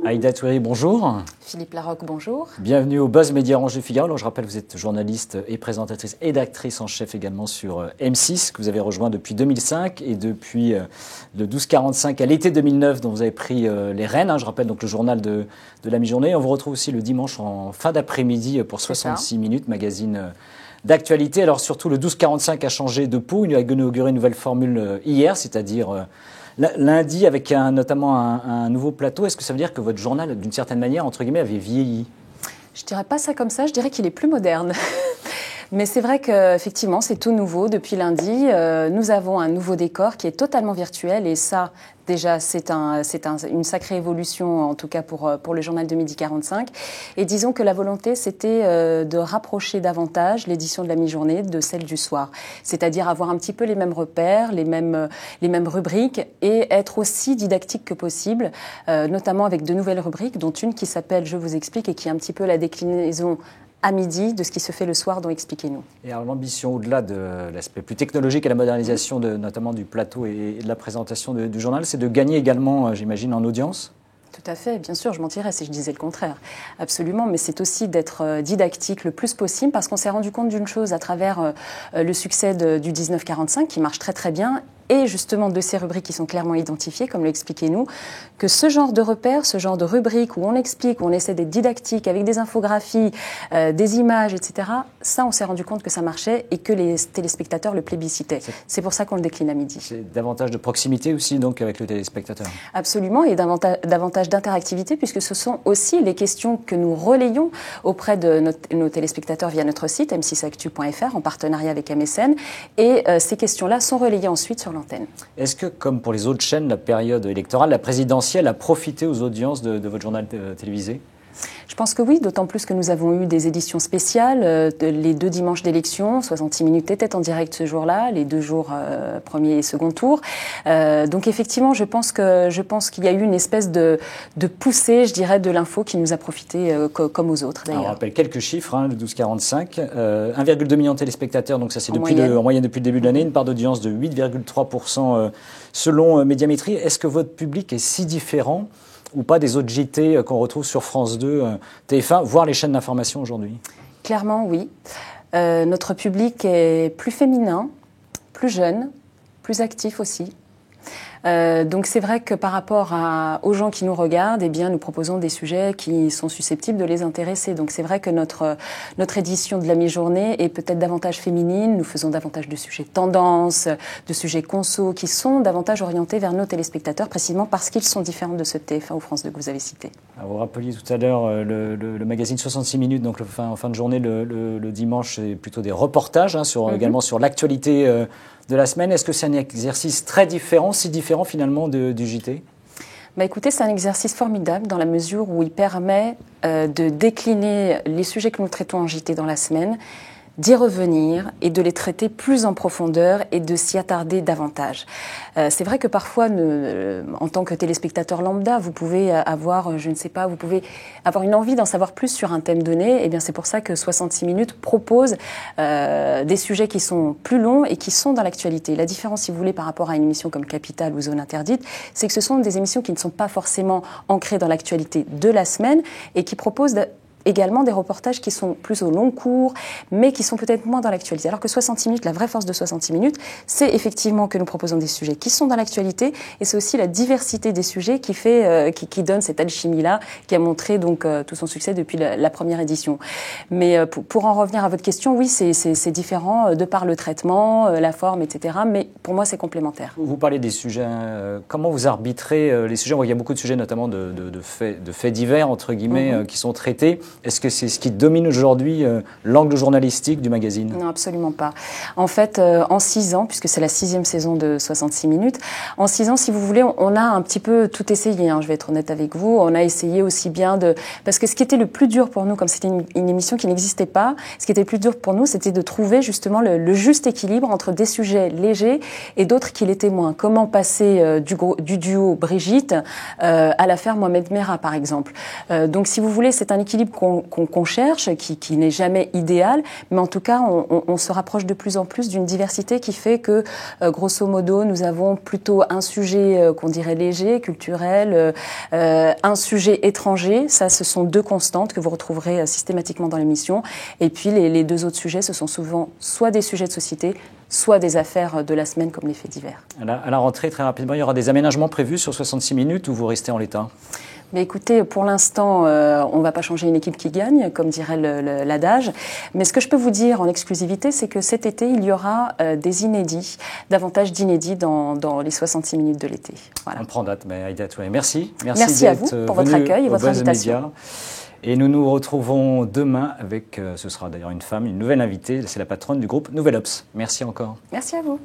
Aïda Touéry, bonjour. Philippe Larocque, bonjour. Bienvenue au Buzz Média Orange du Figaro. Alors, je rappelle, vous êtes journaliste et présentatrice et actrice en chef également sur M6, que vous avez rejoint depuis 2005 et depuis le 12h45 à l'été 2009, dont vous avez pris les rênes. Je rappelle donc le journal de la mi-journée. On vous retrouve aussi le dimanche en fin d'après-midi pour 66 minutes, magazine d'actualité. Alors surtout, le 12h45 a changé de peau. Il a inauguré une nouvelle formule hier, c'est-à-dire lundi avec notamment un nouveau plateau. Est-ce que ça veut dire que votre journal, d'une certaine manière, entre guillemets, avait vieilli ? Je ne dirais pas ça comme ça, je dirais qu'il est plus moderne. Mais c'est vrai qu'effectivement, c'est tout nouveau. Depuis lundi, nous avons un nouveau décor qui est totalement virtuel. Et ça, déjà, c'est une sacrée évolution, en tout cas pour le journal de 12h45. Et disons que la volonté, c'était de rapprocher davantage l'édition de la mi-journée de celle du soir. C'est-à-dire avoir un petit peu les mêmes repères, les mêmes rubriques et être aussi didactique que possible, notamment avec de nouvelles rubriques, dont une qui s'appelle « Je vous explique » et qui est un petit peu la déclinaison à midi de ce qui se fait le soir, donc expliquez-nous. Et alors l'ambition, au-delà de l'aspect plus technologique et la modernisation notamment du plateau et de la présentation du journal, c'est de gagner également, j'imagine, en audience ? Tout à fait, bien sûr, je mentirais si je disais le contraire. Absolument, mais c'est aussi d'être didactique le plus possible parce qu'on s'est rendu compte d'une chose à travers le succès du 1945 qui marche très très bien et justement de ces rubriques qui sont clairement identifiées, comme l'expliquez-nous, que ce genre de repères, ce genre de rubriques où on explique, où on essaie d'être didactique avec des infographies, des images, etc., ça on s'est rendu compte que ça marchait et que les téléspectateurs le plébiscitaient. C'est pour ça qu'on le décline à midi. C'est davantage de proximité aussi donc avec le téléspectateur. Absolument, et davantage d'interactivité puisque ce sont aussi les questions que nous relayons auprès de nos téléspectateurs via notre site m6actu.fr en partenariat avec MSN et ces questions-là sont relayées ensuite sur l'antenne. Est-ce que, comme pour les autres chaînes, la période électorale, la présidentielle a profité aux audiences de votre journal télévisé ? Je pense que oui, d'autant plus que nous avons eu des éditions spéciales. Les 2 dimanches d'élection, 66 minutes étaient en direct ce jour-là, les 2 jours premier et second tour. Donc effectivement, je pense qu'il y a eu une espèce de poussée, je dirais, de l'info qui nous a profité comme aux autres d'ailleurs. Alors, on rappelle quelques chiffres, le 12h45, 1,2 million de téléspectateurs, donc ça c'est en moyenne depuis le début de l'année, une part d'audience de 8,3% selon Médiamétrie. Est-ce que votre public est si différent ou pas des autres JT qu'on retrouve sur France 2, TF1, voire les chaînes d'information aujourd'hui ? Clairement, oui. Notre public est plus féminin, plus jeune, plus actif aussi. Donc c'est vrai que par rapport aux gens qui nous regardent, eh bien, nous proposons des sujets qui sont susceptibles de les intéresser. Donc c'est vrai que notre édition de la mi-journée est peut-être davantage féminine. Nous faisons davantage de sujets tendances, de sujets conso, qui sont davantage orientés vers nos téléspectateurs, précisément parce qu'ils sont différents de ceux de TF1 ou France 2 que vous avez cités. Vous rappeliez tout à l'heure le magazine 66 minutes, donc en fin de journée, le dimanche, c'est plutôt des reportages également sur l'actualité de la semaine. Est-ce que c'est un exercice très différent, si différent finalement du JT ? Écoutez, c'est un exercice formidable dans la mesure où il permet de décliner les sujets que nous traitons en JT dans la semaine, d'y revenir et de les traiter plus en profondeur et de s'y attarder davantage. C'est vrai que parfois, en tant que téléspectateur lambda, vous pouvez avoir, vous pouvez avoir une envie d'en savoir plus sur un thème donné. Et bien, c'est pour ça que 66 minutes propose des sujets qui sont plus longs et qui sont dans l'actualité. La différence, si vous voulez, par rapport à une émission comme Capital ou Zone Interdite, c'est que ce sont des émissions qui ne sont pas forcément ancrées dans l'actualité de la semaine et qui proposent également des reportages qui sont plus au long cours, mais qui sont peut-être moins dans l'actualité. Alors que 66 minutes, la vraie force de 66 minutes, c'est effectivement que nous proposons des sujets qui sont dans l'actualité, et c'est aussi la diversité des sujets qui donne cette alchimie-là, qui a montré donc tout son succès depuis la première édition. Mais pour en revenir à votre question, oui, c'est différent de par le traitement, la forme, etc. Mais pour moi, c'est complémentaire. Vous parlez des sujets. Comment vous arbitrez les sujets ? Il y a beaucoup de sujets, notamment de faits divers, entre guillemets, qui sont traités. Est-ce que c'est ce qui domine aujourd'hui l'angle journalistique du magazine ? Non, absolument pas. En fait, en 6 ans, puisque c'est la 6e saison de 66 minutes, en 6 ans, si vous voulez, on a un petit peu tout essayé. Je vais être honnête avec vous. On a essayé aussi bien parce que ce qui était le plus dur pour nous, comme c'était une émission qui n'existait pas, ce qui était le plus dur pour nous, c'était de trouver justement le juste équilibre entre des sujets légers et d'autres qui l'étaient moins. Comment passer du duo Brigitte à l'affaire Mohamed Merah, par exemple. Donc, si vous voulez, c'est un équilibre qu'on cherche, qui n'est jamais idéal, mais en tout cas, on se rapproche de plus en plus d'une diversité qui fait que, grosso modo, nous avons plutôt un sujet qu'on dirait léger, culturel, un sujet étranger. Ça, ce sont deux constantes que vous retrouverez systématiquement dans l'émission. Et puis, les deux autres sujets, ce sont souvent soit des sujets de société, soit des affaires de la semaine comme les faits divers. À la rentrée, très rapidement, il y aura des aménagements prévus sur 66 minutes ou vous restez en l'état ? Mais écoutez, pour l'instant, on ne va pas changer une équipe qui gagne, comme dirait l'adage. Mais ce que je peux vous dire en exclusivité, c'est que cet été, il y aura des inédits, davantage d'inédits dans les 66 minutes de l'été. Voilà. On prend date, mais Aïda Toué, merci. Merci à vous pour votre accueil et votre invitation. Et nous nous retrouvons demain avec, ce sera d'ailleurs une femme, une nouvelle invitée, c'est la patronne du groupe Nouvel Obs. Merci encore. Merci à vous.